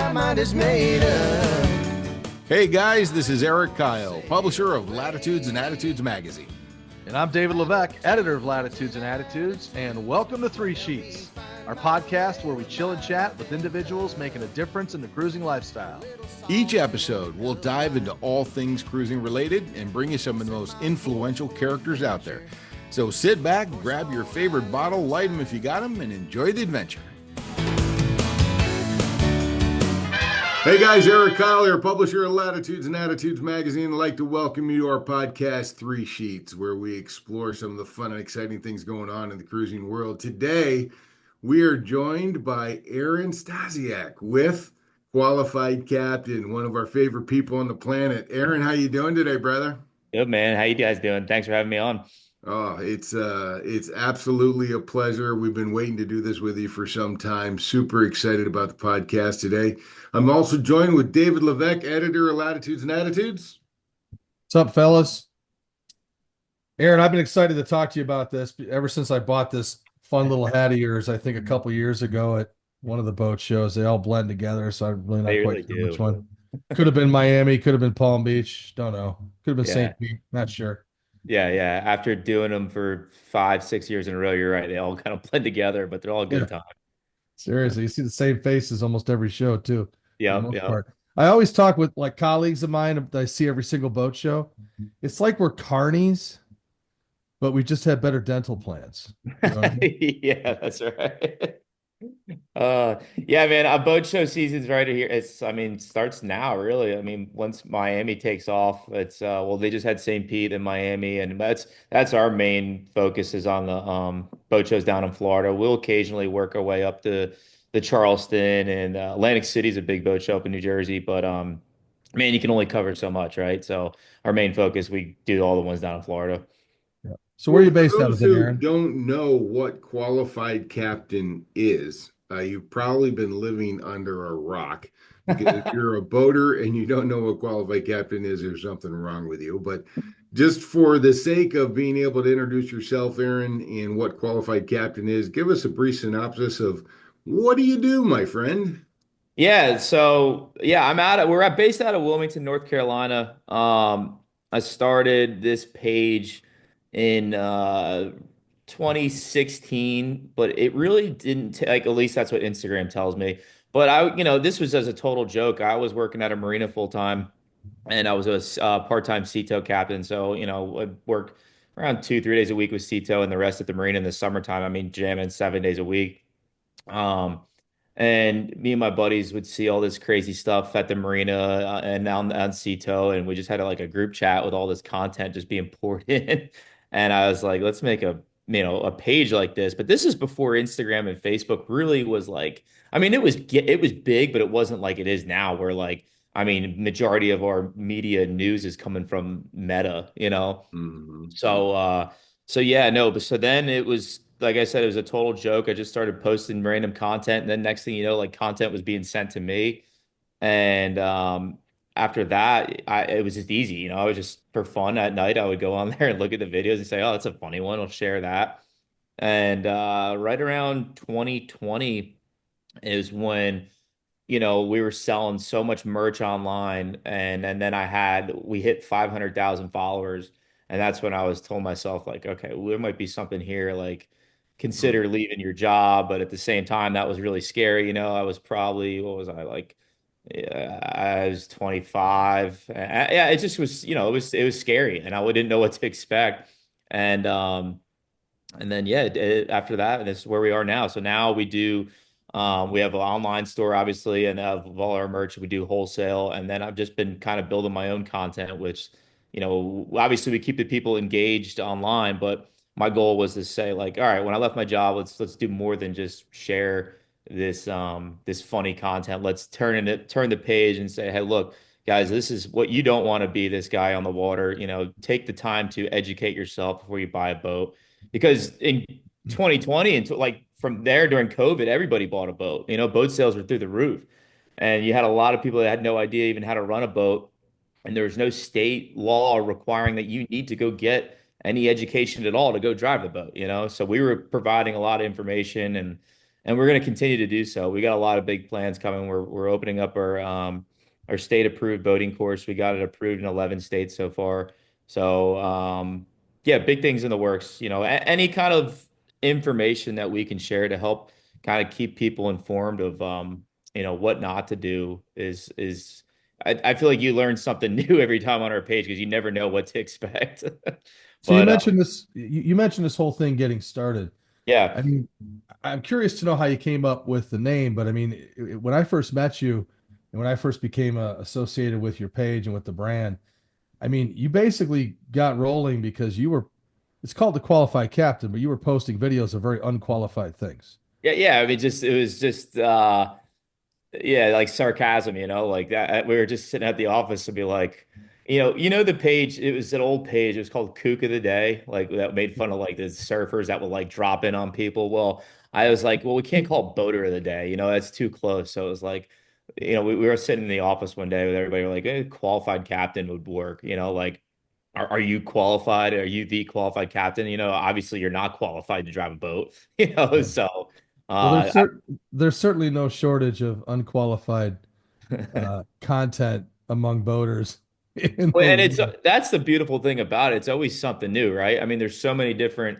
my mind is made up. Hey guys, this is Eric Kyle, publisher of Latitudes and Attitudes magazine. And I'm David Levesque, editor of Latitudes and Attitudes, and welcome to Three Sheets, our podcast where we chill and chat with individuals making a difference in the cruising lifestyle. Each episode, we'll dive into all things cruising related and bring you some of the most influential characters out there. So sit back, grab your favorite bottle, light them if you got them, and enjoy the adventure. Hey guys, Eric Kyle here, publisher of Latitudes and Attitudes magazine. I'd like to welcome you to our podcast, Three Sheets, where we explore some of the fun and exciting things going on in the cruising world. Today, we are joined by Aaron Stasiak with Qualified Captain, one of our favorite people on the planet. Aaron, how you doing today, brother? Good, man. How you guys doing? Thanks for having me on. Oh, it's absolutely a pleasure. We've been waiting to do this with you for some time. Super excited about the podcast today. I'm also joined with David Levesque, editor of Latitudes and Attitudes. What's up, fellas? Aaron, I've been excited to talk to you about this ever since I bought this fun little hat of yours, I think a couple years ago at one of the boat shows. They all blend together, so I'm really not quite sure which one. Could have been Miami, could have been Palm Beach. Don't know. Could have been St. Pete. Not sure. Yeah. After doing them for 5-6 years in a row, you're right. They all kind of blend together, but they're all a good time. Seriously, you see the same faces almost every show too. Yeah. I always talk with like colleagues of mine that I see every single boat show. It's like we're carnies, but we just have better dental plans. You know what I mean? Yeah, that's right. Yeah, man, a boat show season's right here. Starts now, really. I mean, once Miami takes off, it's they just had St. Pete and Miami, and that's our main focus is on the boat shows down in Florida. We'll occasionally work our way up to the Charleston, and Atlantic City's a big boat show up in New Jersey, but man, you can only cover so much, right? So our main focus, we do all the ones down in Florida. Yeah. So where are you based out of, Aaron? Don't know what Qualified Captain is. You've probably been living under a rock because if you're a boater and you don't know what Qualified Captain is, there's something wrong with you. But just for the sake of being able to introduce yourself, Aaron, and what Qualified Captain is, give us a brief synopsis of what do you do, my friend? Yeah, so yeah, we're based out of Wilmington, North Carolina. I started this page in 2016, but it really didn't like, at least that's what Instagram tells me. But this was as a total joke. I was working at a marina full time, and I was a part-time Seatow captain. So I'd work around 2-3 days a week with Seatow, and the rest at the marina in the summertime. I mean, jamming 7 days a week. And me and my buddies would see all this crazy stuff at the marina and on Seatow, and we just had like a group chat with all this content just being poured in. And I was like, let's make a page like this. But this is before Instagram and Facebook really was like, I mean, it was big, but it wasn't like it is now, where like, I mean, majority of our media news is coming from Meta, Mm-hmm. So yeah, no, but so then it was, like I said, it was a total joke. I just started posting random content, and then next thing you know, like content was being sent to me. And after that, it was just easy. I was just for fun at night, I would go on there and look at the videos and say, oh, that's a funny one. I'll share that. And right around 2020 is when, we were selling so much merch online, and then we hit 500,000 followers. And that's when I was told myself, like, okay, well, there might be something here, like consider leaving your job. But at the same time, that was really scary. I was probably, what was I like? Yeah, I was 25. Yeah, it just was, it was scary, and I didn't know what to expect. And then yeah, after that, and this is where we are now. So now we have an online store, obviously, and of all our merch, we do wholesale. And then I've just been kind of building my own content, which, obviously we keep the people engaged online, but my goal was to say, like, all right, when I left my job, let's do more than just share this funny content. Let's turn the page and say, hey, look, guys, this is what you don't want to be, this guy on the water. Take the time to educate yourself before you buy a boat, because in 2020 and like from there during COVID, everybody bought a boat. Boat sales were through the roof, and you had a lot of people that had no idea even how to run a boat, and there was no state law requiring that you need to go get any education at all to go drive the boat. So we were providing a lot of information, and and we're going to continue to do so. We got a lot of big plans coming. We're opening up our state approved boating course. We got it approved in 11 states so far. So yeah, big things in the works. Any kind of information that we can share to help kind of keep people informed of what not to do is I feel like you learn something new every time on our page because you never know what to expect. So you But mentioned this. You mentioned this whole thing getting started. yeah. I mean, I'm curious to know how you came up with the name, but I mean, when I first met you and when I first became associated with your page and with the brand, I mean, you basically got rolling because it's called the qualified captain, but you were posting videos of very unqualified things. Yeah. I mean, it was just yeah, like sarcasm, like that. We were just sitting at the office and be like, the page, it was an old page. It was called Kook of the Day, like that made fun of like the surfers that would like drop in on people. Well, I was like, well, we can't call it Boater of the Day, that's too close. So it was like, we were sitting in the office one day with everybody, we're like, qualified captain would work, like, are you qualified? Are you the qualified captain? Obviously you're not qualified to drive a boat, Yeah. so Well, uh, there's certainly no shortage of unqualified content among boaters in the Well, and world. that's the beautiful thing about it. It's always something new, right? I mean, there's so many different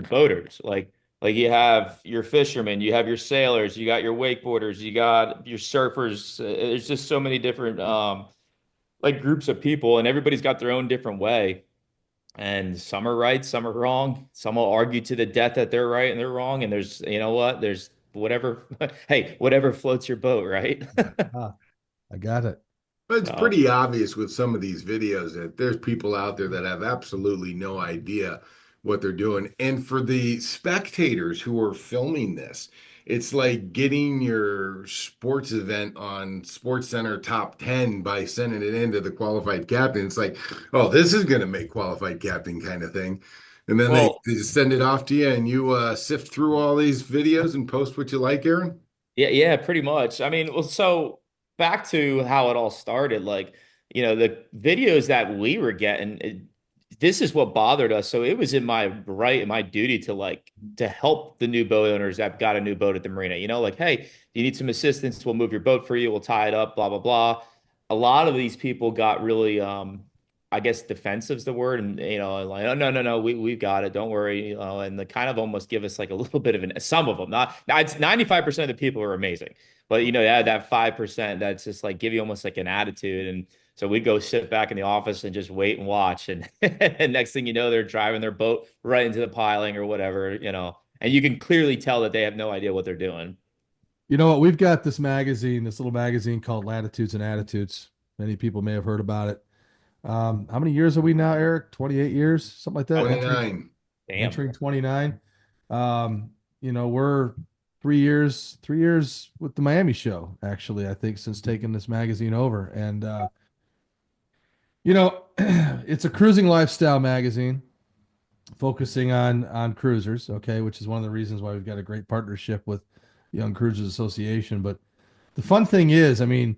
boaters. Like you have your fishermen, you have your sailors, you got your wakeboarders, you got your surfers. There's just so many different like groups of people, and everybody's got their own different way. And some are right, some are wrong. Some will argue to the death that they're right and they're wrong. And there's, you know what? There's whatever. Hey, whatever floats your boat, right? Ah, I got it. But it's So. pretty obvious with some of these videos that there's people out there that have absolutely no idea what they're doing. And for the spectators who are filming this, it's like getting your sports event on Sports Center top 10 by sending it into the qualified captain. It's like, oh, this is going to make qualified captain kind of thing. And then they, Well, they just send it off to you and you sift through all these videos and post what you like, Aaron. yeah, pretty much. I mean, well, so back to how it all started, like, the videos that we were getting, this is what bothered us. So it was in my right and my duty to to help the new boat owners that got a new boat at the marina. Like, hey, you need some assistance, we'll move your boat for you, we'll tie it up, blah, blah, blah. A lot of these people got really I guess defensive is the word, and like, oh no, no, no, we've got it, don't worry, and they kind of almost give us like a little bit of some of them, not now, it's 95% of the people are amazing, but yeah, that 5% that's just like give you almost like an attitude. And so we'd go sit back in the office and just wait and watch, and and next thing you know, they're driving their boat right into the piling or whatever, and you can clearly tell that they have no idea what they're doing. You know what? We've got this magazine, this little magazine called Latitudes and Attitudes. Many people may have heard about it. How many years are we now, Eric? 28 years, something like that. Entering 29. Damn. entering 29. We're 3 years with the Miami show, actually, I think, since taking this magazine over. And it's a cruising lifestyle magazine focusing on cruisers, okay, which is one of the reasons why we've got a great partnership with Young Cruisers Association. But the fun thing is, I mean,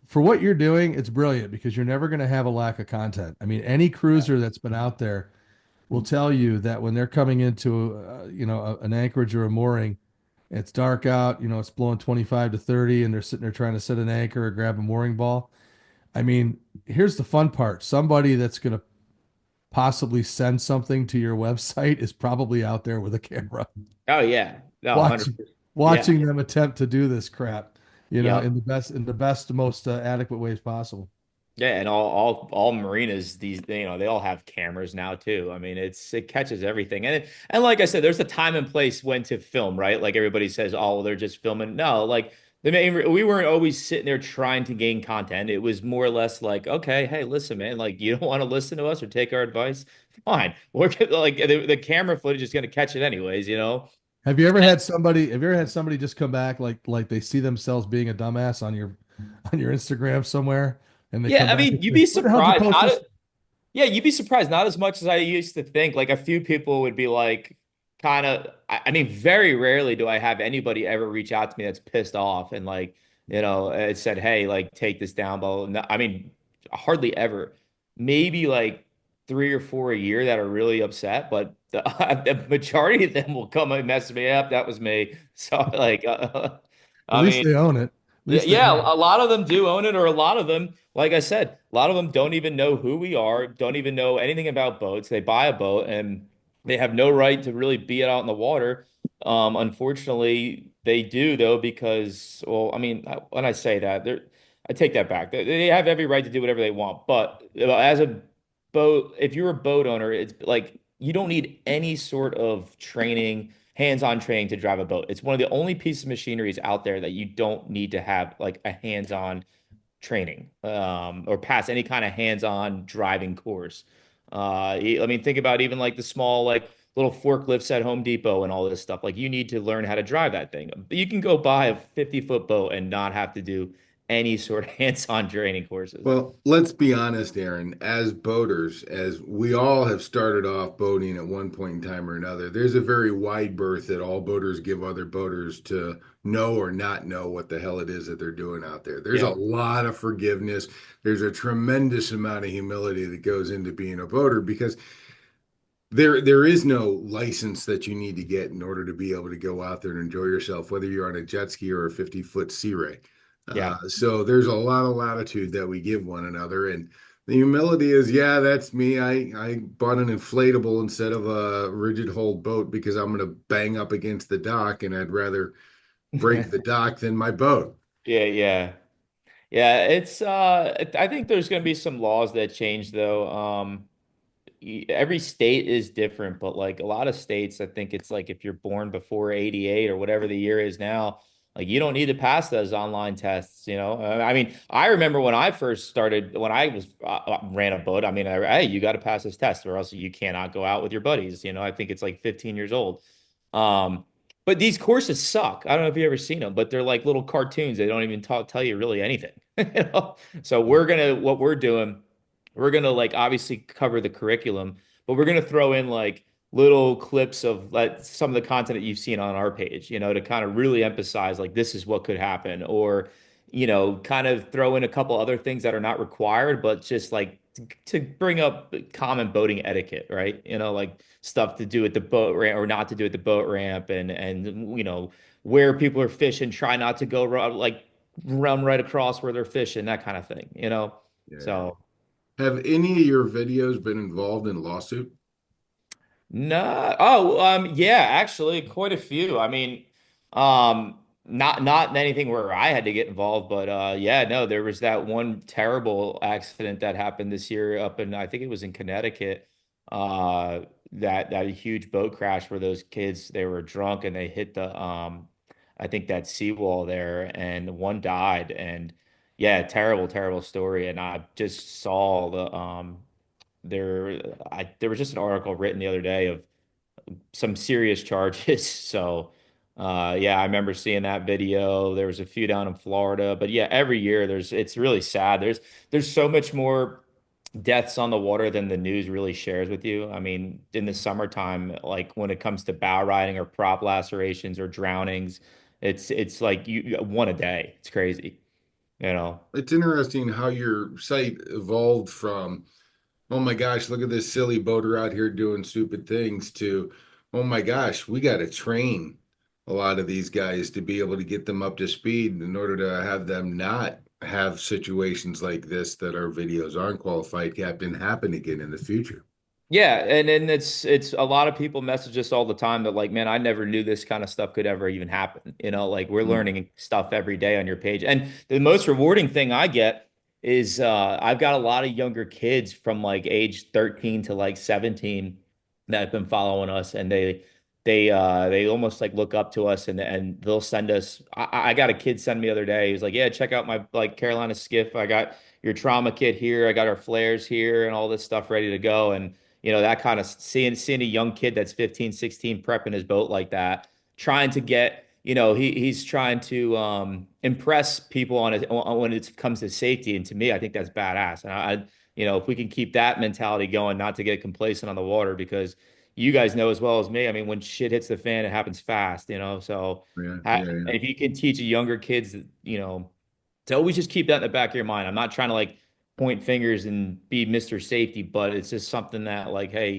for what you're doing, it's brilliant because you're never going to have a lack of content. I mean, any cruiser that's been out there will tell you that when they're coming into, an anchorage or a mooring, it's dark out, it's blowing 25 to 30, and they're sitting there trying to set an anchor or grab a mooring ball. I mean, here's the fun part. Somebody that's going to possibly send something to your website is probably out there with a camera Oh yeah, no, watching 100%. Yeah. watching them attempt to do this crap, Yep. in the best, most adequate ways possible. Yeah, and all marinas they all have cameras now too. I mean, it catches everything. And like I said, there's a time and place when to film, right? Like everybody says, oh, well, they're just filming. No, like we weren't always sitting there trying to gain content. It was more or less like, okay, hey, listen, man, like you don't want to listen to us or take our advice, fine. Like the camera footage is going to catch it anyways. Have you ever had somebody just come back like they see themselves being a dumbass on your Instagram somewhere, and they Yeah, come I back mean, and you'd say, be "What the hell did you surprised. post this?" Yeah, you'd be surprised. Not as much as I used to think. Like a few people would be like, kind of. I mean, very rarely do I have anybody ever reach out to me that's pissed off and like, it said, "Hey, like take this down." Blah, blah. No, I mean, hardly ever. Maybe like three or four a year that are really upset, but the majority of them will come and mess me up. That was me. So like, At I least mean, they own it. At yeah, least they yeah, own a lot of them do own it, or a lot of them, like I said, a lot of them don't even know who we are, don't even know anything about boats. They buy a boat and they have no right to really be out in the water. Unfortunately, they do though, because, well, I mean, when I say that, I take that back. They have every right to do whatever they want. But as a boat, if you're a boat owner, it's like you don't need any sort of training, hands-on training to drive a boat. It's one of the only pieces of machineries out there that you don't need to have like a hands-on training or pass any kind of hands-on driving course. I mean, think about even like the small like little forklifts at Home Depot and all this stuff. Like you need to learn how to drive that thing. You can go buy a 50-foot boat and not have to do any sort of hands-on training courses. Well, let's be honest, Aaron. As boaters, as we all have started off boating at one point in time or another, there's a very wide berth that all boaters give other boaters to know or not know what the hell it is that they're doing out there. There's a Yeah. lot of forgiveness. There's a tremendous amount of humility that goes into being a boater because there is no license that you need to get in order to be able to go out there and enjoy yourself, whether you're on a jet ski or a 50-foot sea ray. Yeah. So there's a lot of latitude that we give one another. And the humility is, yeah, that's me. I bought an inflatable instead of a rigid hull boat because I'm going to bang up against the dock and I'd rather break the dock than my boat. Yeah, yeah. Yeah, I think there's going to be some laws that change though. Every state is different, but like a lot of states, I think it's like if you're born before 88 or whatever the year is now, like you don't need to pass those online tests, you know? I mean, I remember when I first started, when I was ran a boat, I mean, hey, you got to pass this test or else you cannot go out with your buddies, you know? I think it's like 15 years old. Um, but these courses suck. I don't know if you ever seen them, but they're like little cartoons. They don't even tell you really anything. You know? So what we're doing, we're gonna like obviously cover the curriculum, but we're gonna throw in like little clips of like some of the content that you've seen on our page, you know, to kind of really emphasize like this is what could happen, or you know, kind of throw in a couple other things that are not required, but just like to bring up common boating etiquette, right? You know, like stuff to do at the boat ramp or not to do at the boat ramp, and you know where people are fishing, try not to go like run right across where they're fishing, that kind of thing, you know. Yeah. So. Have any of your videos been involved in lawsuit? No. Oh, yeah, actually, quite a few. I mean, not anything where I had to get involved, but yeah, no, there was that one terrible accident that happened this year up in, I think it was in Connecticut. That huge boat crash where those kids they were drunk and they hit the I think that seawall there and one died and yeah, terrible, terrible story. And I just saw the there was just an article written the other day of some serious charges. So yeah, I remember seeing that video. There was a few down in Florida, but yeah, every year it's really sad. There's so much more deaths on the water than the news really shares with you. I mean, in the summertime, like when it comes to bow riding or prop lacerations or drownings, it's like one a day. It's crazy, you know. It's interesting how your site evolved from, oh my gosh, look at this silly boater out here doing stupid things, to, oh my gosh, we got to train a lot of these guys to be able to get them up to speed in order to have them not have situations like this that our videos aren't qualified captain happen again in the future. Yeah, and then it's a lot of people message us all the time that like, man, I never knew this kind of stuff could ever even happen. You know, like we're Mm. learning stuff every day on your page. And the most rewarding thing I get is I've got a lot of younger kids from like age 13 to like 17 that have been following us and they almost like look up to us and they'll send us I got a kid send me the other day. He was like, "Yeah, check out my like Carolina skiff. I got your trauma kit here. I got our flares here and all this stuff ready to go." And you know, that kind of seeing a young kid that's 15, 16 prepping his boat like that, trying to get, you know, he's trying to impress people when it comes to safety. And to me, I think that's badass. And you know, if we can keep that mentality going, not to get complacent on the water, because you guys know as well as me, I mean, when shit hits the fan, it happens fast, you know. So Yeah, and yeah, yeah. if you can teach younger kids, you know, to always just keep that in the back of your mind. I'm not trying to like point fingers and be Mr. Safety, but it's just something that like, hey,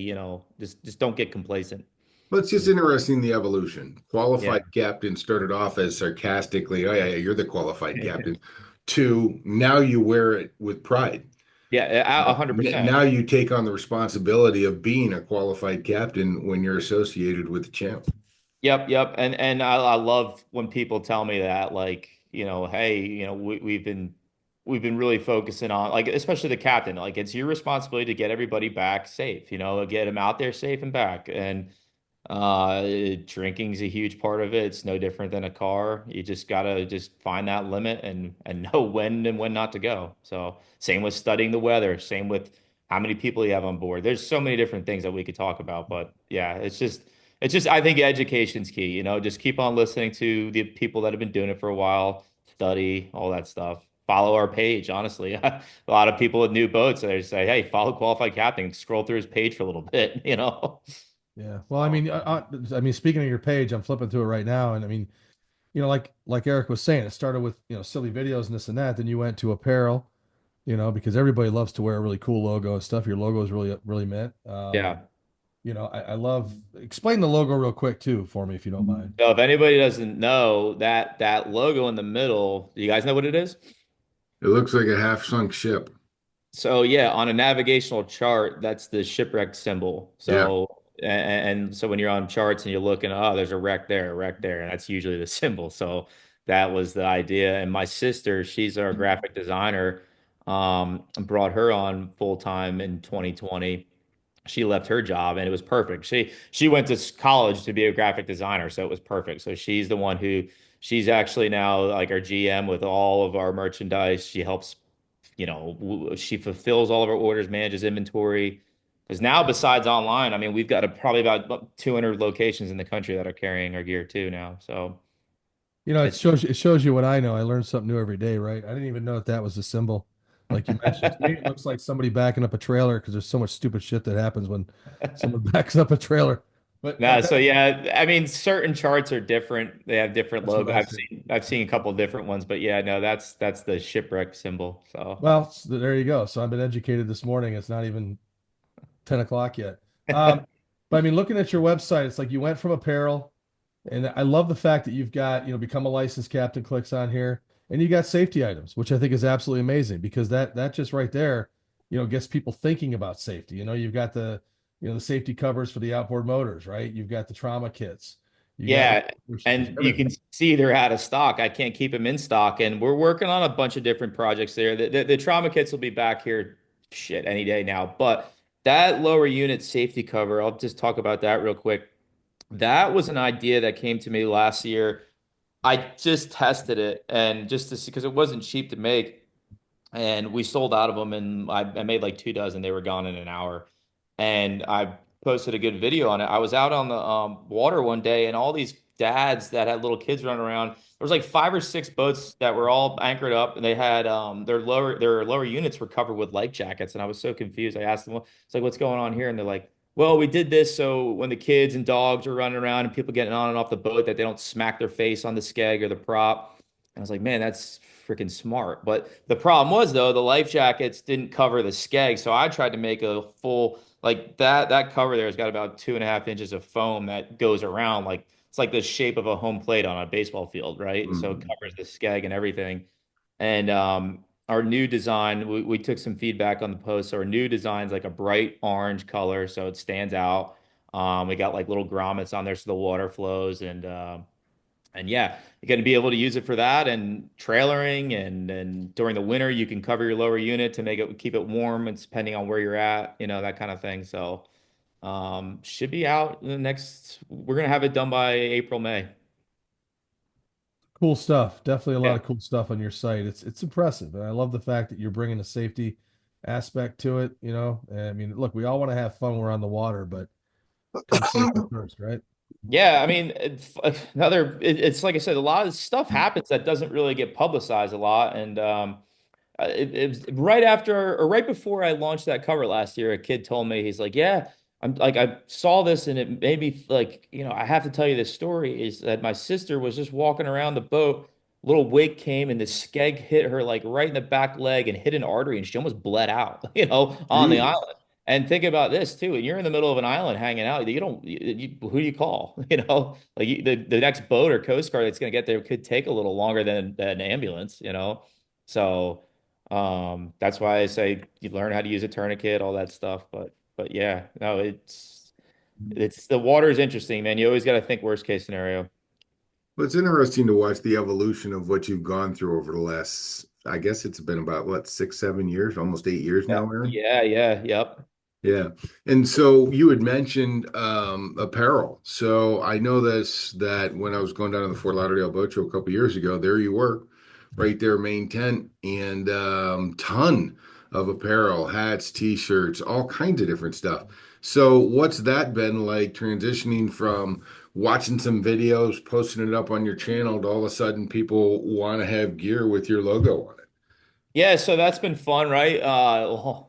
just don't get complacent. Well, it's just interesting the evolution. Yeah. Qualified captain started off as sarcastically, "Oh yeah, you're the qualified captain," to now you wear it with pride. Yeah, 100%. Now you take on the responsibility of being a qualified captain when you're associated with the champ. Yep, yep. And I love when people tell me that, like, hey, we've been really focusing on, like, especially the captain. Like, it's your responsibility to get everybody back safe, get them out there safe and back. And drinking's a huge part of it. It's no different than a car. You just gotta just find that limit and know when and when not to go. So same with studying the weather, same with how many people you have on board. There's so many different things that we could talk about, but yeah, it's just I think education's key, just keep on listening to the people that have been doing it for a while, study, all that stuff. Follow our page, honestly. A lot of people with new boats, they say, hey, follow Qualified Captain, scroll through his page for a little bit. Yeah. Well, I mean, speaking of your page, I'm flipping through it right now, and I mean, like Eric was saying, it started with silly videos and this and that. Then you went to apparel, because everybody loves to wear a really cool logo and stuff. Your logo is really really mint. Yeah. I love explain the logo real quick too for me if you don't mind. So if anybody doesn't know that logo in the middle, do you guys know what it is? It looks like a half sunk ship. So yeah, on a navigational chart, that's the shipwreck symbol. Yeah. And so when you're on charts and you're looking, oh, there's a wreck there, and that's usually the symbol. So that was the idea. And my sister, she's our graphic designer, brought her on full time in 2020. She left her job and it was perfect. She went to college to be a graphic designer, so it was perfect. So she's the one who she's actually now like our GM with all of our merchandise. She helps, she fulfills all of our orders, manages inventory. Because now, besides online, I mean, we've got probably about 200 locations in the country that are carrying our gear too now. So It it's shows you what I know. I learn something new every day, right? I didn't even know that was a symbol. Like you mentioned, to me, it looks like somebody backing up a trailer because there's so much stupid shit that happens when someone backs up a trailer. But no, so yeah, I mean, certain charts are different. They have different that's what logo. I I've see. seen I've seen a couple different ones, but yeah, no, that's the shipwreck symbol. So Well, there you go. So I've been educated this morning. It's not even 10 o'clock yet. But I mean, looking at your website, it's like you went from apparel, and I love the fact that you've got, become a licensed captain clicks on here, and you got safety items, which I think is absolutely amazing because that just right there, gets people thinking about safety. You've got the safety covers for the outboard motors, right? You've got the trauma kits. You got yeah, and you everything. can see they're out of stock. I can't keep them in stock, and we're working on a bunch of different projects there. The trauma kits will be back here, shit, any day now. But that lower unit safety cover, I'll just talk about that real quick. That was an idea that came to me last year. I just tested it and just to see because it wasn't cheap to make. And we sold out of them and I made like 2 dozen. They were gone in an hour. And I posted a good video on it. I was out on the water one day and all these dads that had little kids running around. There was like 5 or 6 boats that were all anchored up and they had their lower units were covered with life jackets. And I was so confused. I asked them, it's like, what's going on here? And they're like, well, we did this so when the kids and dogs are running around and people getting on and off the boat that they don't smack their face on the skeg or the prop. I was like, man, that's freaking smart. But the problem was though, the life jackets didn't cover the skeg. So I tried to make a full like that cover there has got about 2.5 inches of foam that goes around like it's like the shape of a home plate on a baseball field, right? So it Mhm. covers the skeg and everything. And our new design, we took some feedback on the post. So our new design's like a bright orange color, so it stands out. We got like little grommets on there so the water flows and yeah, you're going to be able to use it for that and trailering and during the winter you can cover your lower unit to make it keep it warm and depending on where you're at, that kind of thing. So should be out in the next we're going to have it done by April, May. Cool stuff. Definitely a lot Yeah. of cool stuff on your site. It's impressive, and I love the fact that you're bringing a safety aspect to it. And I mean, look, we all want to have fun when we're on the water, but come safety first, right? Yeah, I mean, it's like I said, a lot of stuff happens that doesn't really get publicized a lot. And it was right after or right before I launched that cover last year, a kid told me, he's like, yeah, I'm like, I saw this and it made me like, I have to tell you this story is that my sister was just walking around the boat little wake came and the skeg hit her like right in the back leg and hit an artery and she almost bled out, on the Jesus. island. And think about this too. You're in the middle of an island hanging out. You don't, who do you call? Like the next boat or Coast Guard that's going to get there could take a little longer than an ambulance. So that's why I say you learn how to use a tourniquet, all that stuff. But yeah, no, it's the water is interesting, man. You always got to think worst case scenario. Well, it's interesting to watch the evolution of what you've gone through over the last, I guess it's been about what, 6, 7 years, almost 8 years Yeah, now, Aaron? yeah, yep. Yeah. And so you had mentioned apparel. So I know this that when I was going down to the Fort Lauderdale Boat Show a couple years ago, there you were, right there, main tent, and ton of apparel, hats, t-shirts, all kinds of different stuff. So what's that been like transitioning from watching some videos, posting it up on your channel to all of a sudden people want to have gear with your logo on it? Yeah, so that's been fun, right?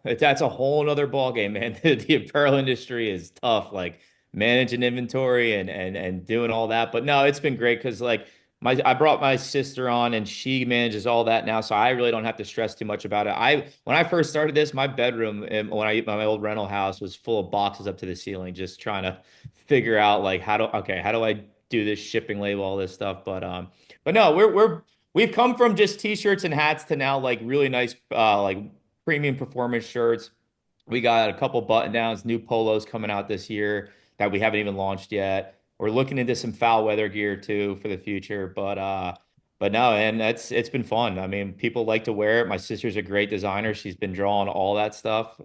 That's a whole nother ball game, man. The apparel industry is tough, like managing inventory and doing all that. But no, it's been great because like I brought my sister on and she manages all that now, so I really don't have to stress too much about it. When I first started this, my bedroom when I my old rental house was full of boxes up to the ceiling, just trying to figure out like how do I do this shipping label, all this stuff. But no, we've come from just t-shirts and hats to now like really nice like premium performance shirts. We got a couple button downs, new polos coming out this year that we haven't even launched yet. We're looking into some foul weather gear too for the future, but no, and it's been fun. I mean, people like to wear it. My sister's a great designer. She's been drawing all that stuff.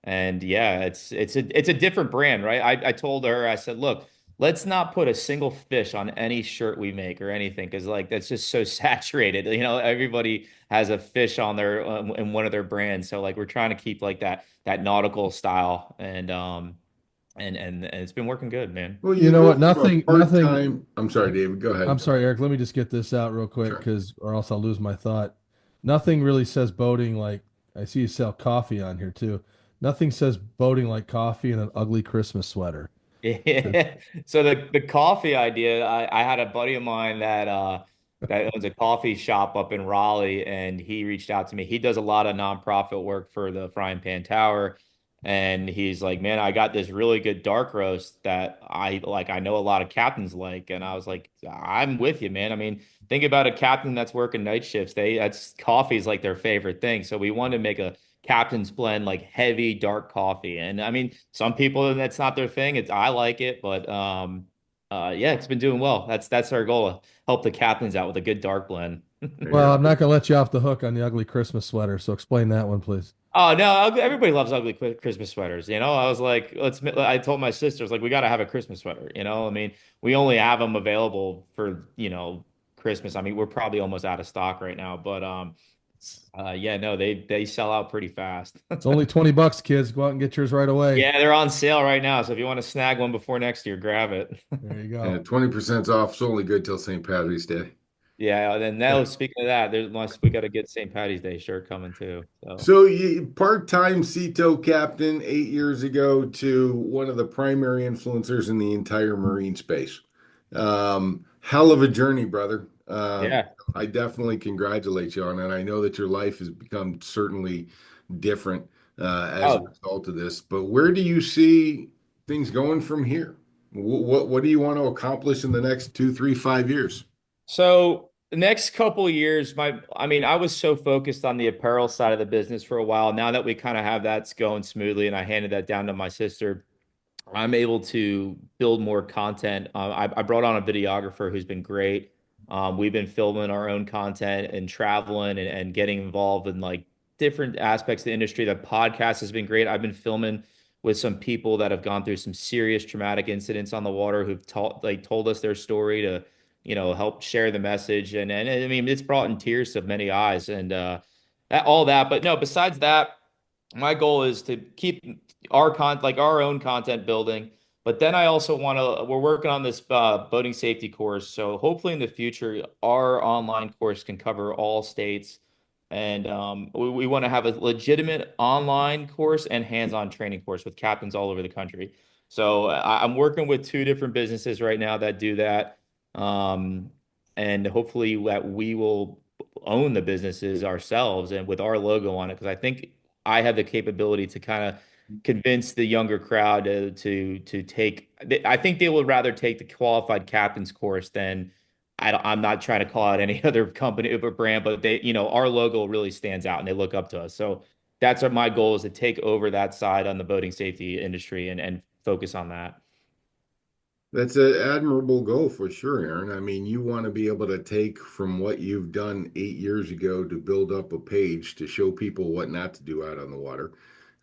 And yeah, it's a different brand, right? I told her, I said, look, let's not put a single fish on any shirt we make or anything, because like that's just so saturated. Everybody has a fish on their in one of their brands. So like we're trying to keep like that nautical style, and it's been working good, man. Well, You you know go what? from a Nothing. part-time, I'm sorry, David, go ahead. I'm sorry, Eric. Let me just get this out real quick, Sure. because or else I'll lose my thought. Nothing really says boating like I see you sell coffee on here too. Nothing says boating like coffee and an ugly Christmas sweater. Yeah. So the coffee idea, I had a buddy of mine that owns a coffee shop up in Raleigh, and he reached out to me. He does a lot of nonprofit work for the Frying Pan Tower, and he's like, "Man, I got this really good dark roast that I like. I know a lot of captains like." And I was like, "I'm with you, man. I mean, think about a captain that's working night shifts. That's coffee is like their favorite thing. So we wanted to make a Captain's Blend, like heavy dark coffee. And I mean, some people that's not their thing. I like it, but yeah, it's been doing well. That's our goal. Help the captains out with a good dark blend. There you Well, I'm go. not gonna let you off the hook on the ugly Christmas sweater, so explain that one, please. Oh no, everybody loves ugly Christmas sweaters. I was like, I told my sisters like we got to have a Christmas sweater. I mean, we only have them available for Christmas. I mean, we're probably almost out of stock right now, but yeah, no, they sell out pretty fast. It's only $20, kids. Go out and get yours right away. Yeah, they're on sale right now. So if you want to snag one before next year, grab it. There you Yeah, go. 20% off. It's only good till St. Patrick's Day. Yeah, then now speaking of that, we got to get St. Patty's Day shirt coming too. So So you part-time Seatow captain 8 years ago to one of the primary influencers in the entire marine space. Hell of a journey, brother. yeah. I definitely congratulate you on it. I know that your life has become certainly different as a Oh, result of this, but where do you see things going from here? What do you want to accomplish in the next 2, 3, 5 years? so the next couple of years, I mean, I was so focused on the apparel side of the business for a while. Now that we kind of have that going smoothly, and I handed that down to my sister, I'm able to build more content. I brought on a videographer who's been great. We've been filming our own content and traveling and getting involved in like different aspects of the industry. The podcast has been great. I've been filming with some people that have gone through some serious traumatic incidents on the water who've told us their story to, help share the message. And I mean, it's brought in tears to many eyes and all that. But no, besides that, my goal is to keep our own content building, but then I also want to we're working on this boating safety course, so hopefully in the future our online course can cover all states, and we want to have a legitimate online course and hands-on training course with captains all over the country. So I'm working with two different businesses right now that do that. um, and hopefully that we will own the businesses ourselves and with our logo on it. Because I think I have the capability to kind of convince the younger crowd to take. I think they would rather take the qualified captain's course than I'm not trying to call out any other company or brand, but they, our logo really stands out and they look up to us. So that's what my goal is, to take over that side on the boating safety industry and focus on that. That's an admirable goal for sure, Aaron. I mean, you want to be able to take from what you've done 8 years ago to build up a page to show people what not to do out on the water,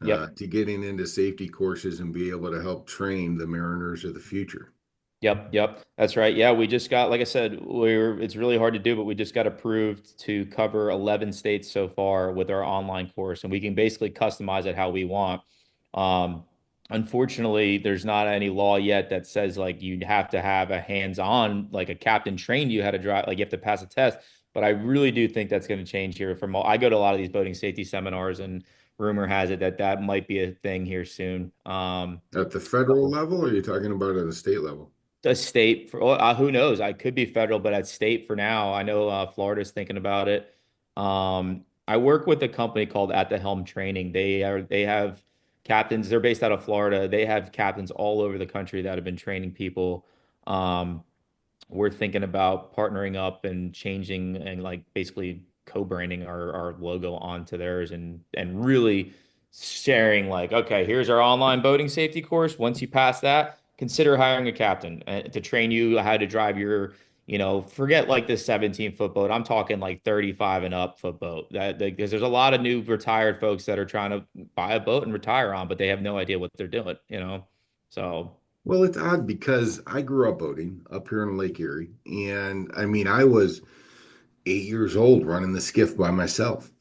Yep. to getting into safety courses and be able to help train the mariners of the future. Yep, yep, that's right. Yeah, we just got, like I said, it's really hard to do, but we just got approved to cover 11 states so far with our online course, and we can basically customize it how we want. Um, Unfortunately, there's not any law yet that says like you have to have a hands-on, like a captain trained you how to drive, like you have to pass a test. But I really do think that's going to change here. I go to a lot of these boating safety seminars, and rumor has it that that might be a thing here soon. At the federal level, or are you talking about at a state level? A state for who knows? I could be federal, but at state for now. I know Florida's thinking about it. I work with a company called At the Helm Training. They have captains. They're based out of Florida. They have captains all over the country that have been training people. Um, we're thinking about partnering up and changing and like basically co-branding our logo onto theirs and really sharing like, okay, here's our online boating safety course. Once you pass that, consider hiring a captain to train you how to drive your, forget like this 17-foot boat. I'm talking like 35 and up foot boat. Because there's a lot of new retired folks that are trying to buy a boat and retire on, but they have no idea what they're doing. So Well, it's odd because I grew up boating up here in Lake Erie. And I mean, I was 8 years old running the skiff by myself,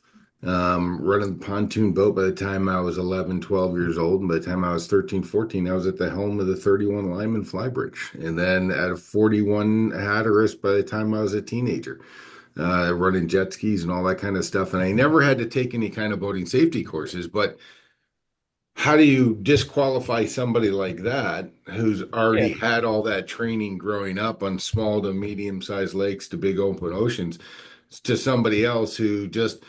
running the pontoon boat by the time I was 11, 12 years old. And by the time I was 13, 14, I was at the helm of the 31 Lyman Flybridge. And then at a 41 Hatteras by the time I was a teenager, running jet skis and all that kind of stuff. And I never had to take any kind of boating safety courses, but how do you disqualify somebody like that who's yeah, already had all that training growing up on small to medium sized lakes to big open oceans to somebody else who just,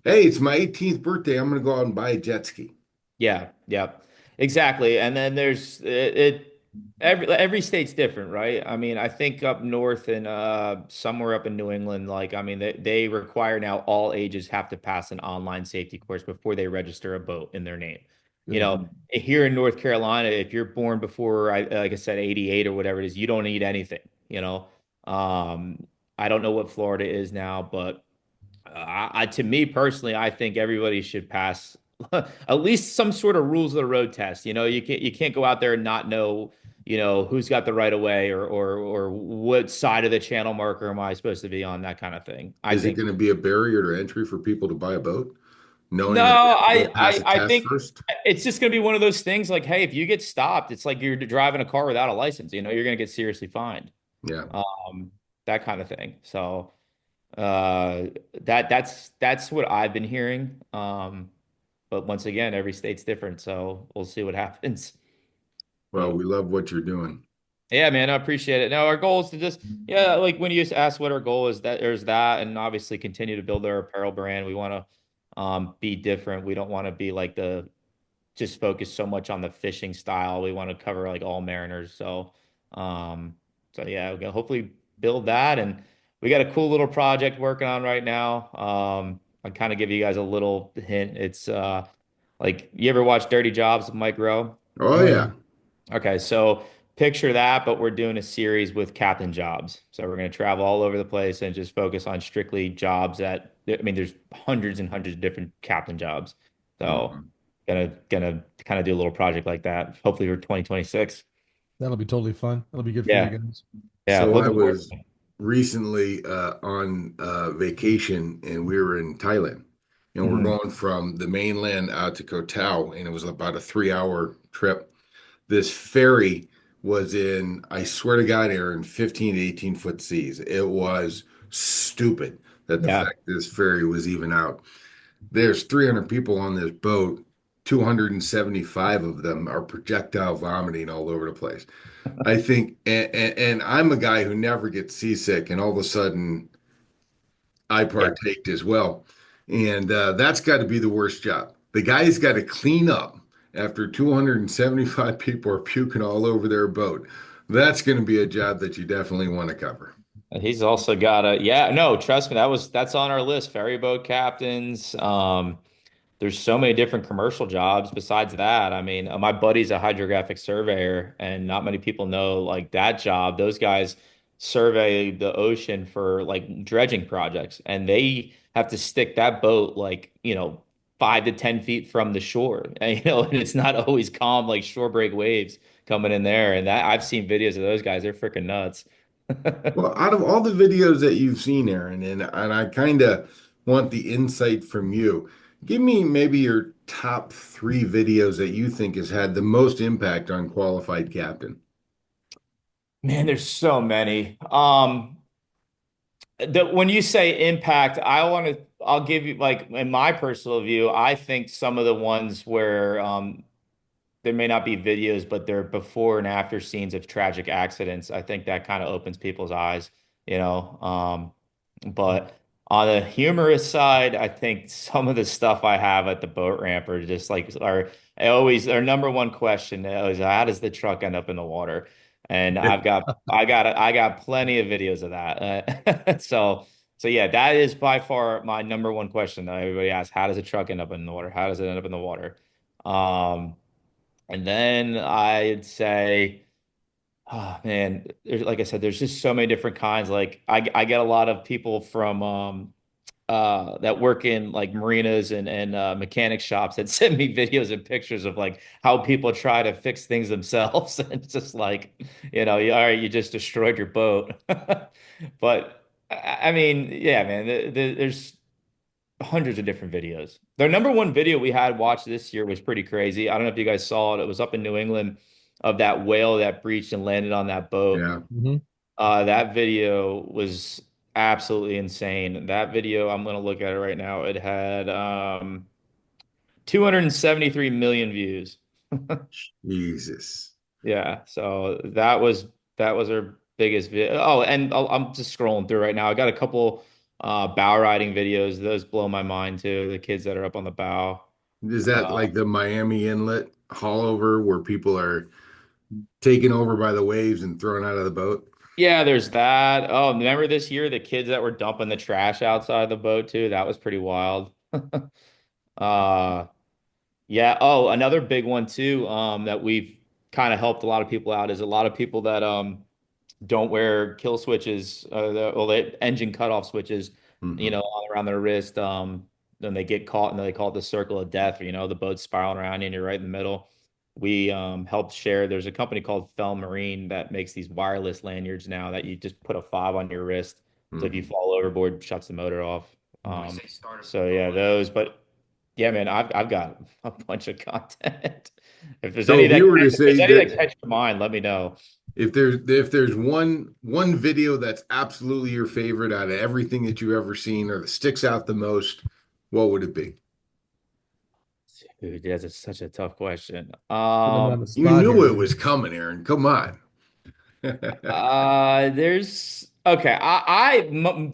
hey, it's my 18th birthday. I'm going to go out and buy a jet ski. yeah, yeah, exactly. And then there's every state's different, right? I mean, I think up north and somewhere up in New England, like I mean, they require now all ages have to pass an online safety course before they register a boat in their name. Mhm. Here in North Carolina, if you're born before like I said, 88 or whatever it is, you don't need anything, Um, I don't know what Florida is now, but to me personally, I think everybody should pass at least some sort of rules of the road test. You can't go out there and not know, who's got the right of way or what side of the channel marker am I supposed to be on, that kind of thing. I Is it think going to be a barrier to entry for people to buy a boat, no, knowing that they have to I go pass I a I test think first? it's just gonna be one of those things like, hey, if you get stopped, it's like you're driving a car without a license. You're gonna get seriously fined. Yeah. Um, that kind of thing. So uh that's what I've been hearing. But once again, every state's different, so we'll see what happens. Well, But we love what you're doing. yeah, man, I appreciate it. Now our goal is to just, yeah, like when you just ask what our goal is, that there's that, and obviously continue to build our apparel brand. We want to be different. We don't want to be like the just focus so much on the fishing style. We want to cover like all mariners. Um, so yeah, we're gonna hopefully build that, and we got a cool little project working on right now. I'll kind of give you guys a little hint. It's like you ever watch Dirty Jobs with Mike Rowe? Oh, Oh yeah. yeah. Okay, so picture that, but we're doing a series with captain jobs. So we're going to travel all over the place and just focus on strictly jobs I mean, there's hundreds and hundreds of different captain jobs. So Mhm. gonna kind of do a little project like that, hopefully for 2026. That'll be totally fun. That'll be good for you Yeah, guys. yeah, So I looking forward was to it. recently on vacation and we were in Thailand. And we're Mhm. going from the mainland out to Koh Tao, and it was about a 3 hour trip. This ferry was in, I swear to God, Aaron, 15 to 18 foot seas. It was stupid that the Yeah, fact this ferry was even out. There's 300 people on this boat. 275 of them are projectile vomiting all over the place. I think, and I'm a guy who never gets seasick, and all of a sudden I Yeah. partaked as well. And that's got to be the worst job. The guy's got to clean up after 275 people are puking all over their boat. That's going to be a job that you definitely want to cover. He's also got a, yeah, no, trust me, that's on our list. Ferry boat captains. There's so many different commercial jobs besides that. I mean, my buddy's a hydrographic surveyor, and not many people know like that job. Those guys survey the ocean for like dredging projects, and they have to stick that boat like, 5 to 10 feet from the shore. And, and it's not always calm like shore break waves coming in there. And that I've seen videos of those guys. They're freaking nuts. Well, out of all the videos that you've seen, Aaron, and I kind of want the insight from you, give me maybe your top three videos that you think has had the most impact on qualified captain. Man, there's so many. When you say impact, I'll give you like in my personal view, I think some of the ones where there may not be videos, but they're before and after scenes of tragic accidents. I think that kind of opens people's eyes, you know. But on the humorous side, I think some of the stuff I have at the boat ramp are just like our number one question is how does the truck end up in the water? And I got plenty of videos of that. So yeah, that is by far my number one question that everybody asks. How does a truck end up in the water? How does it end up in the water? Um, and then I'd say, oh man, like I said, there's just so many different kinds. Like I get a lot of people from that work in like marinas and mechanic shops that send me videos and pictures of like how people try to fix things themselves. And it's just like, all right, you just destroyed your boat. But I mean, yeah, man, there's hundreds of different videos. Their number one video we had watched this year was pretty crazy. I don't know if you guys saw it. It was up in New England of that whale that breached and landed on that boat. Yeah. Mhm. That video was absolutely insane. That video, I'm gonna look at it right now. It had 273 million views. Jesus. Yeah, so that was our biggest video. Oh, and I'm just scrolling through right now. I got a couple bow riding videos. Those blow my mind too. The kids that are up on the bow. Is that Uh, like the Miami Inlet haulover where people are taken over by the waves and thrown out of the boat? yeah, there's that. Oh, remember this year the kids that were dumping the trash outside the boat too? That was pretty wild. Uh, yeah. Oh, another big one too, that we've kind of helped a lot of people out is a lot of people that don't wear kill switches, the engine cutoff switches, Hmm. all around their wrist. Then they get caught and they call it the circle of death. The boat's spiraling around you and you're right in the middle. We helped share. There's a company called Fell Marine that makes these wireless lanyards now that you just put a fob on your wrist. So if you Hmm. fall overboard, shuts the motor off. Nice. So yeah, those. But yeah, man, I've got a bunch of content. If there's So any if you were to if there's say any that that catch your mind, let me know. if there's one video that's absolutely your favorite out of everything that you've ever seen or that sticks out the most, what would it be? Dude, that's such a tough question. Put them on the You spot knew here, it was man. coming, Aaron. Come on. There's okay.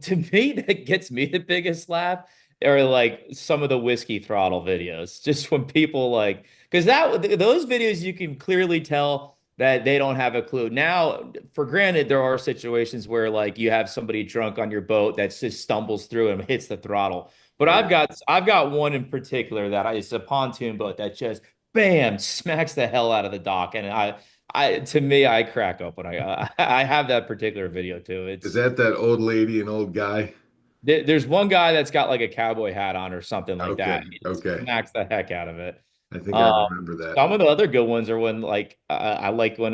To me, that gets me the biggest laugh are like some of the whiskey throttle videos. Just when people like, because those videos you can clearly tell that they don't have a clue. Now, for granted, there are situations where like you have somebody drunk on your boat that just stumbles through and hits the throttle. But I've Right. got I've got one in particular it's a pontoon boat that just bam smacks the hell out of the dock, and to me, I crack up when I have that particular video too. Is It's that old lady and old guy? there's one guy that's got like a cowboy hat on or something like Okay. that. He just Okay. smacks the heck out of it. I think I Um, remember that. some of the other good ones are when like I like when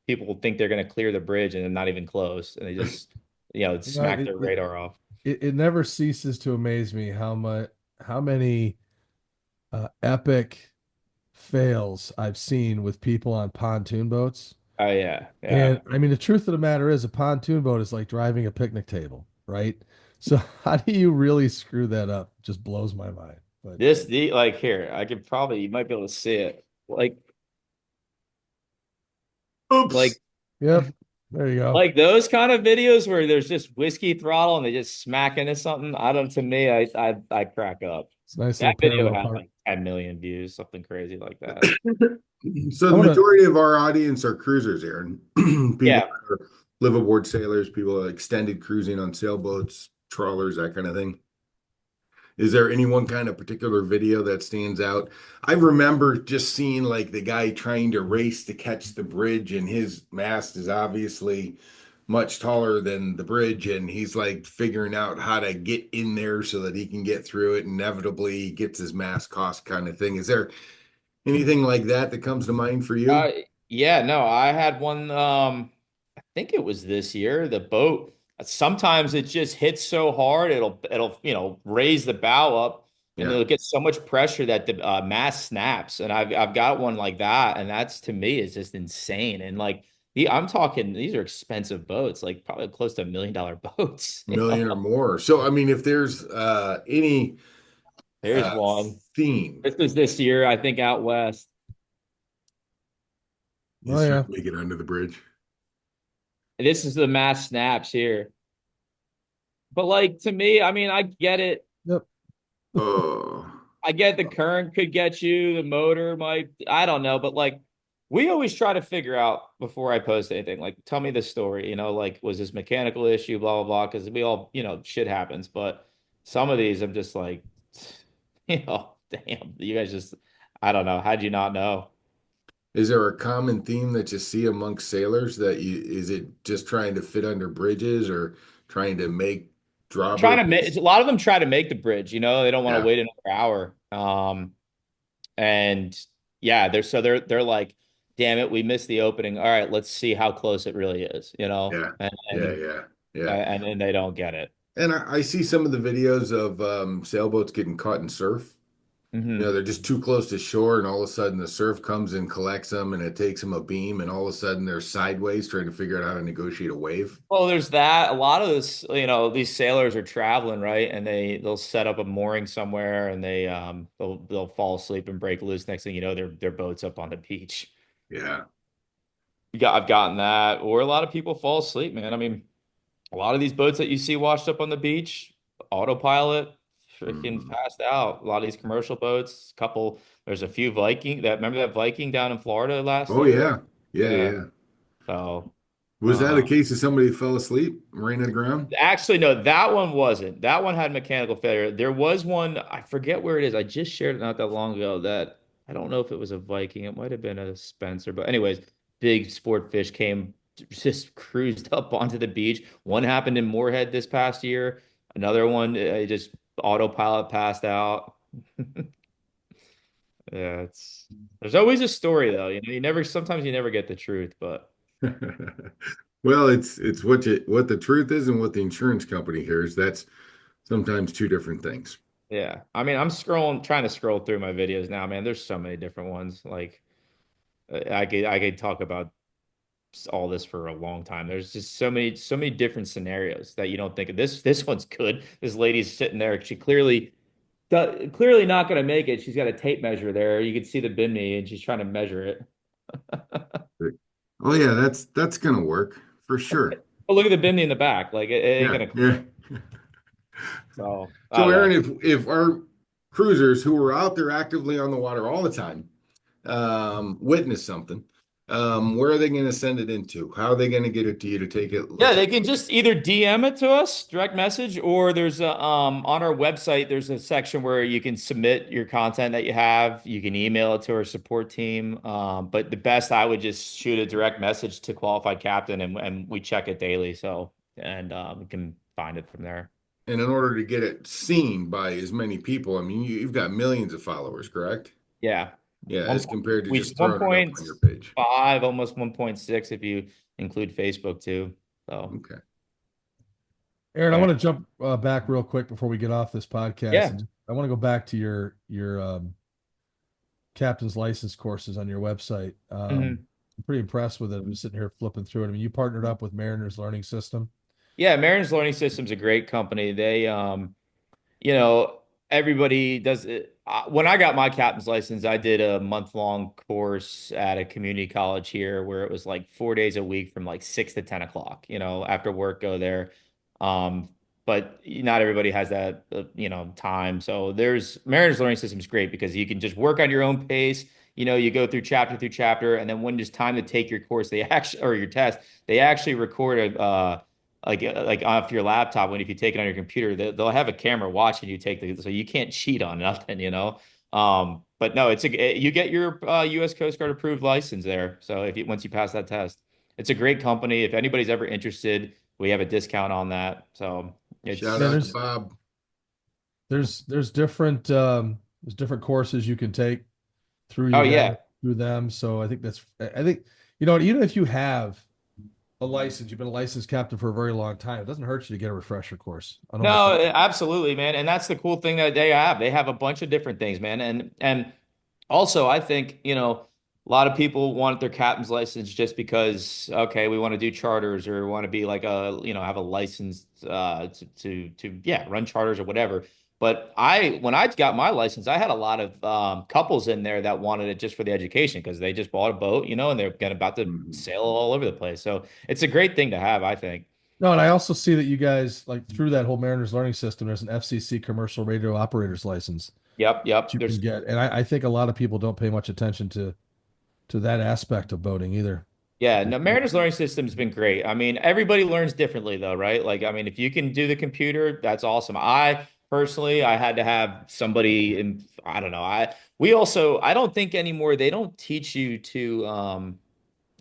people think they're gonna clear the bridge and they're not even close, and they just You know, smack their radar off. it never ceases to amaze me how many epic fails I've seen with people on pontoon boats. Oh yeah, yeah. And I mean, the truth of the matter is, a pontoon boat is like driving a picnic table, right? So how do you really screw that up? Just blows my mind. But like here, I could probably you might be able to see it. Oops. Like yep, there you go. like those kind of videos where there's just whiskey throttle and they just smack into something. I don't to me, I crack up. It's a nice That little video parallel had park. like 10 million views, something crazy like that. So I the want to. majority of our audience are cruisers, Aaron. People Yeah. that are live aboard sailors, people extended cruising on sailboats, trawlers, that kind of thing. Is there any one kind of particular video that stands out? I remember just seeing like the guy trying to race to catch the bridge, and his mast is obviously much taller than the bridge, and he's like figuring out how to get in there so that he can get through it. Inevitably, he gets his mast cost kind of thing. Is there anything like that that comes to mind for you? Uh, yeah, no, I had one I think it was this year, the boat. Sometimes it just hits so hard it'll raise the bow up and Yeah. it'll get so much pressure that the mast snaps. And I've got one like that, and that's to me is just insane. And like I'm talking these are expensive boats, like probably close to $1 million boats. Million or more. So, I mean, if there's any There's uh, one. theme, This was this year, I think, out west. Oh he's trying yeah. to make it under the bridge. This is the mast snaps here. But like to me, I mean, I get it. Yep. Oh, I get the current could get you, the motor might, I don't know, but like we always try to figure out before I post anything, like tell me the story, like was this mechanical issue, blah, blah, blah, because we all, shit happens. But some of these I'm just like, damn, you guys just, I don't know. How'd you not know? is there a common theme that you see amongst sailors is it just trying to fit under bridges or trying to make Trying to make drawbridges? a lot of them try to make the bridge, they don't want to Yeah, wait another hour. And yeah, they're like, damn it, we missed the opening. All right, let's see how close it really is, yeah, and yeah, and yeah, yeah. and then they don't get it. And I see some of the videos of sailboats getting caught in surf. Hmm. They're just too close to shore, and all of a sudden the surf comes and collects them, and it takes them a beam, and all of a sudden they're sideways trying to figure out how to negotiate a wave. Well, there's that. A lot of this, these sailors are traveling, right? And they'll set up a mooring somewhere, and they'll fall asleep and break loose. Next thing you know, their boat's up on the beach. Yeah. I've gotten that, or a lot of people fall asleep, man. I mean, a lot of these boats that you see washed up on the beach, autopilot, freaking Mhm. passed out. A lot of these commercial boats, there's a few remember that Viking down in Florida last Oh year? yeah. Yeah, Yeah. yeah. So, Was that a uh, case of somebody who fell asleep, ran aground? actually, no, that one wasn't. That one had mechanical failure. There was one, I forget where it is. I just shared it not that long ago that I don't know if it was a Viking. It might have been a Spencer, but anyways, big sport fish came just cruised up onto the beach. One happened in Moorhead this past year. Another one, just autopilot passed out. Yeah, there's always a story though. Sometimes you never get the truth, but Well, it's what the truth is and what the insurance company hears. That's sometimes two different things. yeah. I mean, trying to scroll through my videos now, man. There's so many different ones. Like I could talk about all this for a long time. There's just so many different scenarios that you don't think of. This one's good. This lady's sitting there. She clearly not going to make it. She's got a tape measure there. You can see the bimini, and she's trying to measure it. Oh yeah, that's gonna work for sure. But look at the bimini in the back. Like it ain't Yeah, gonna. yeah. So I So don't Aaron, know. if our cruisers who are out there actively on the water all the time witness something, where are they going to send it into? How are they going to get it to you to take it? Yeah, Let's they can just either DM it to us, direct message, or there's a on our website, there's a section where you can submit your content that you have. You can email it to our support team. But the best I would just shoot a direct message to qualified captain and we check it daily. So and we can find it from there. and in order to get it seen by as many people, I mean, you've got millions of followers, correct? Yeah. Yeah, One as compared to we just throwing it up on your page. 1.5, almost 1.6 if you include Facebook too. So Okay. Aaron, I yeah. want to jump back real quick before we get off this podcast, Yeah. and I want to go back to your captain's license courses on your website. Mhm. I'm pretty impressed with it. I'm just sitting here flipping through it. I mean, you partnered up with Mariner's Learning System. Yeah, Marin's Learning System's a great company. They you know, everybody does it. when I got my captain's license, I did a month-long course at a community college here where it was like 4 days a week from like 6 to 10 o'clock, after work, go there. Um, but not everybody has that, time. So Mariners Learning System is great because you can just work on your own pace. You go through chapter, and then when it's time to take your course, or your test, they actually record like off your laptop. When if you take it on your computer, they'll have a camera watching you take so you can't cheat on nothing. But no, you get your U.S. Coast Guard approved license there. So once you pass that test, it's a great company. If anybody's ever interested, we have a discount on that. So Shout Yeah, it's out to Bob. there's different courses you can take through oh you guys yeah. through them. So I think even if you have a license, you've been a licensed captain for a very long time, it doesn't hurt you to get a refresher course on almost No, absolutely, man. And that's the cool thing that they have. They have a bunch of different things, man. And also, I think, a lot of people want their captain's license just because, okay, we want to do charters or want to be like have a license yeah, run charters or whatever. But when I got my license, I had a lot of couples in there that wanted it just for the education because they just bought a boat, and they're about to Mhm. sail all over the place. So it's a great thing to have, I think. No, and I also see that you guys like through that whole Mariners Learning System, there's an FCC commercial radio operator's license Yep, that yep. you can get, and I think a lot of people don't pay much attention to that aspect of boating either. Yeah, no, Mariners learning system's been great. I mean, everybody learns differently though, right? Like, I mean, if you can do the computer, that's awesome. I personally, I had to have somebody in, I don't know. I don't think anymore, they don't teach you to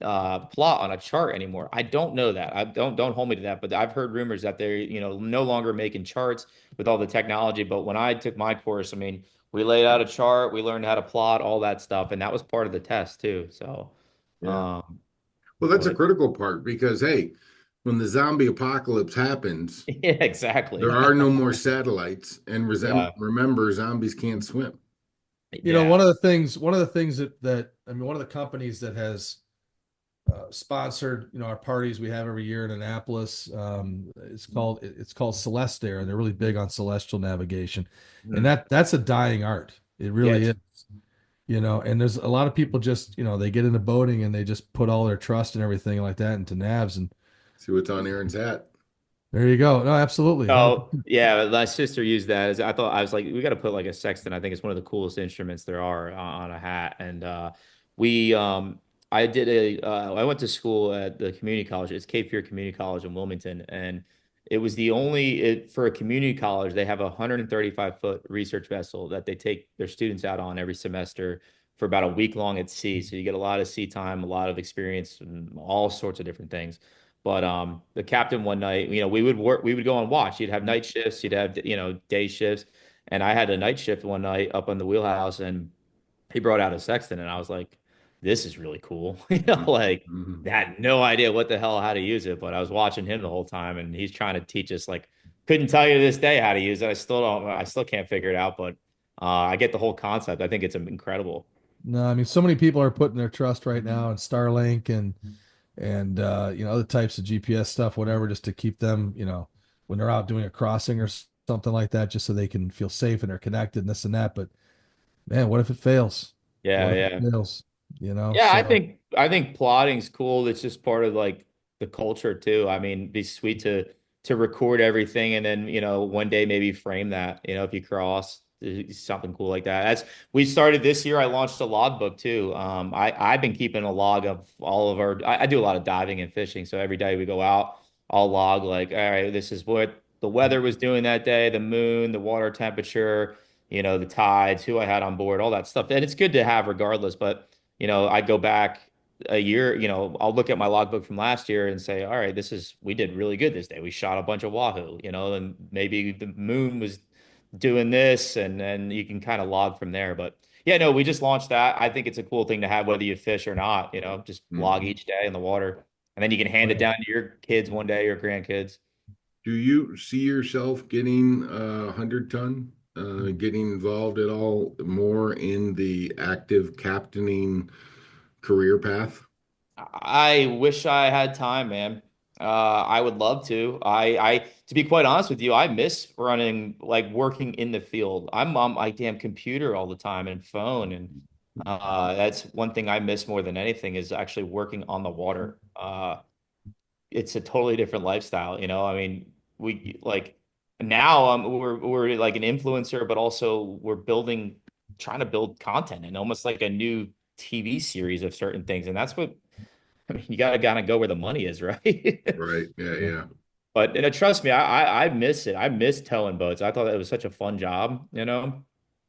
plot on a chart anymore. I don't know that. I don't hold me to that, but I've heard rumors that they're, no longer making charts with all the technology. But when I took my course, I mean, we laid out a chart, we learned how to plot, all that stuff, and that was part of the test too. So, Yeah. um, Well, that's a but critical part because, hey, when the zombie apocalypse happens, yeah, there exactly. are no more satellites. And Yeah. remember, zombies can't swim. Yeah. One of the things that I mean, one of the companies that has sponsored, our parties we have every year in Annapolis. It's called Celeste, and they're really big on celestial navigation, and Yeah. that's a dying art. It Yeah. really is. And there's a lot of people just they get into boating and they just put all their trust and everything like that into navs, and See what's on Aaron's hat. there you go. No, absolutely, Oh, 100%. yeah. My sister used that as I thought I was like, we got to put like a sextant. I think it's one of the coolest instruments there are on a hat. And we, I went to school at the community college. It's Cape Fear Community College in Wilmington. And it was for a community college, they have a 135-foot research vessel that they take their students out on every semester for about a week long at sea. So you get a lot of sea time, a lot of experience, and all sorts of different things. But the captain one night, we would go on watch. You'd have night shifts, you'd have day shifts, and I had a night shift one night up on the wheelhouse, and he brought out a sextant, and I was like, "This is really cool." Like Mhm. I had no idea what the hell how to use it, but I was watching him the whole time, and he's trying to teach us. Like, couldn't tell you to this day how to use it. I still don't. I still can't figure it out, but I get the whole concept. I think it's incredible. No, I mean, so many people are putting their trust right now in Starlink and other types of GPS stuff, whatever, just to keep them, when they're out doing a crossing or something like that, just so they can feel safe and they're connected and this and that. But man, what if it fails? Yeah, What if it yeah. fails? Yeah, So I think plotting's cool. It's just part of like the culture too. I mean, it'd be sweet to record everything and then, one day maybe frame that, if you cross something cool like that. We started this year. I launched a logbook too. I've been keeping a log of all of I do a lot of diving and fishing. So every day we go out, I'll log like, all right, this is what the weather was doing that day, the moon, the water temperature, the tides, who I had on board, all that stuff. And it's good to have regardless, but I go back a year, I'll look at my logbook from last year and say, all right, we did really good this day. We shot a bunch of wahoo, and maybe the moon was doing this, and then you can kind of log from there. But yeah, no, we just launched that. I think it's a cool thing to have, whether you fish or not, just log Mhm. each day in the water. And then you can hand it down to your kids one day, your grandkids. Do you see yourself getting 100 ton, getting involved at all more in the active captaining career path? I wish I had time, man. I would love to. To be quite honest with you, I miss running, like working in the field. I'm on my damn computer all the time and phone, and that's one thing I miss more than anything is actually working on the water. It's a totally different lifestyle, you know. I mean, we like now we're like an influencer, but also we're trying to build content and almost like a new TV series of certain things, and that's what I mean, you gotta kind of go where the money is, right? Right. Yeah. Yeah. But trust me, I miss it. I miss towing boats. I thought that was such a fun job, you know.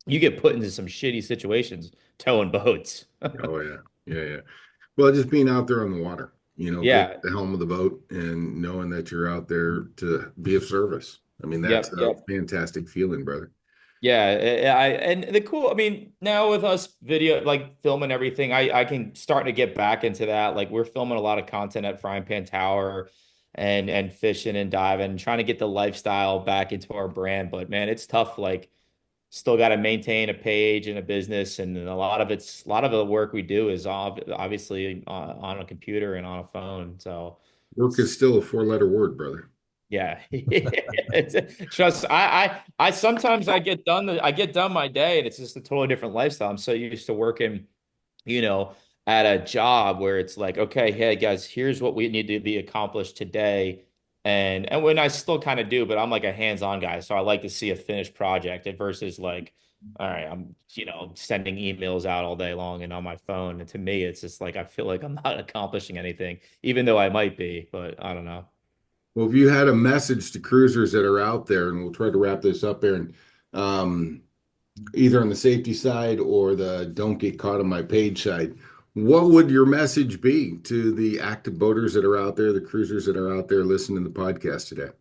You get put into some shitty situations towing boats. Oh yeah. Yeah. Yeah. Well, just being out there on the water, be Yeah. at the helm of the boat and knowing that you're out there to be of service. I mean, that's Yep. a Yep. fantastic feeling, brother. Yeah, and the cool, I mean, now with us video, like filming everything, I can start to get back into that. Like we're filming a lot of content at Frying Pan Tower and fishing and diving, trying to get the lifestyle back into our brand. But man, it's tough. Like still got to maintain a page and a business, and a lot of the work we do is obviously on a computer and on a phone. So Work is still a four-letter word, brother. yeah. Trust I sometimes I get done my day and it's just a totally different lifestyle. I'm so used to working, you know, at a job where it's like, okay, hey guys, here's what we need to be accomplished today. And when I still kind of do, but I'm like a hands-on guy. So I like to see a finished project versus like, all right, I'm, sending emails out all day long and on my phone. And to me, it's just like I feel like I'm not accomplishing anything, even though I might be, but I don't know. Well, if you had a message to cruisers that are out there, and we'll try to wrap this up, Aaron, um, either on the safety side or the don't get caught on my page side, what would your message be to the active boaters that are out there, the cruisers that are out there listening to the podcast today?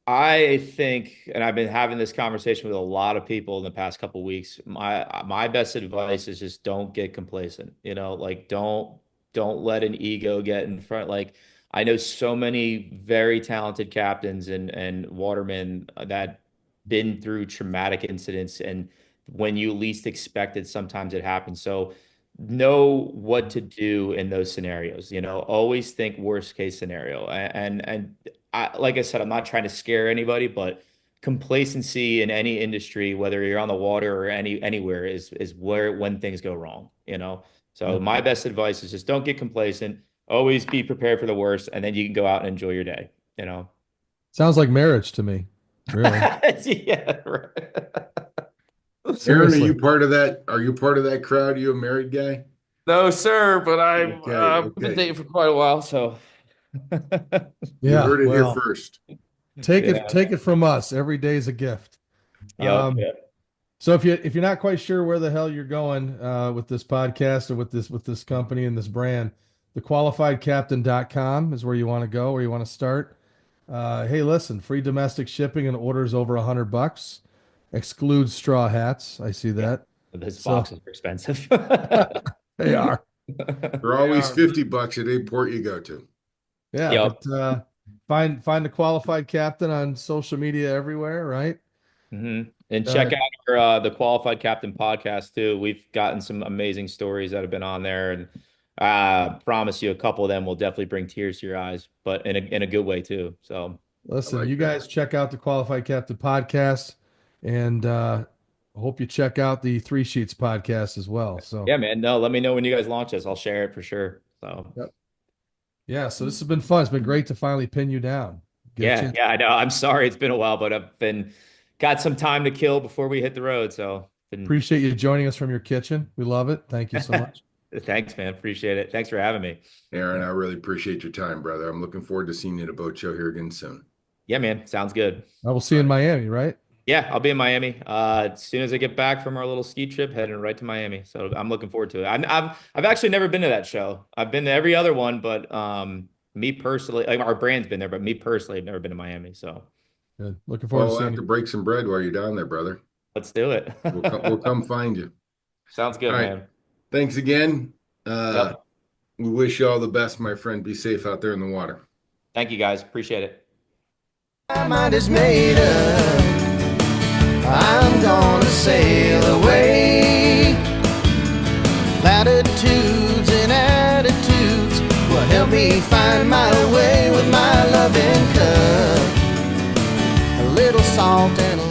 I think, and I've been having this conversation with a lot of people in the past couple of weeks. My best advice is just don't get complacent. Like don't let an ego get in front. Like I know so many very talented captains and watermen that been through traumatic incidents, and when you least expect it, sometimes it happens. So know what to do in those scenarios. Always think worst case scenario. And like I said, I'm not trying to scare anybody, but complacency in any industry, whether you're on the water or anywhere, is where when things go wrong. So my best advice is just don't get complacent. Always be prepared for the worst, and then you can go out and enjoy your day. Sounds like marriage to me. Really. Yeah. Right. Aaron, Seriously. are you part of that? Are you part of that crowd? You a married guy? No, sir, but I've Okay, been okay. dating for quite a while, so You Yeah. heard it here Well, first. take yeah. it from us. Every day is a gift. Yep. So if you're not quite sure where the hell you're going with this podcast or with this company and this brand, thequalifiedcaptain.com is where you want to go, where you want to start. Hey, listen, free domestic shipping and orders over $100. Excludes straw hats. I see that. Those So- boxes are expensive. They are. They're always $50 at any port you go to. Yeah, Yep. but find the qualified captain on social media everywhere, right? And check out the Qualified Captain podcast too. We've gotten some amazing stories that have been on there, and promise you a couple of them will definitely bring tears to your eyes, but in a good way too. So Listen, like you guys check out the Qualified Captain podcast, and hope you check out the Three Sheets podcast as well. So yeah, man. No, let me know when you guys launch this. I'll share it for sure. So Yep. Yeah, so this has been fun. It's been great to finally pin you down. yeah, I know. I'm sorry it's been a while, but I've got some time to kill before we hit the road. So Appreciate you joining us from your kitchen. We love it. Thank you so much. Thanks, man. Appreciate it. Thanks for having me. Aaron, I really appreciate your time, brother. I'm looking forward to seeing you at a boat show here again soon. Yeah, man. Sounds good. I will see you in Miami, right? Yeah, I'll be in Miami. As soon as I get back from our little ski trip, heading right to Miami. So I'm looking forward to it. I've actually never been to that show. I've been to every other one, but me personally, like our brand's been there, but me personally, I've never been to Miami. So Good. Looking forward Well, to we'll seeing have to you. break some bread while you're down there, brother. let's do it. We'll come find you. Sounds good, All right. man. Thanks again. Yep. We wish you all the best, my friend. Be safe out there in the water. Thank you, guys. Appreciate it. My mind is made up. I'm gonna sail away. Latitudes and attitudes will help me find my way with my loving cup. A little salt and a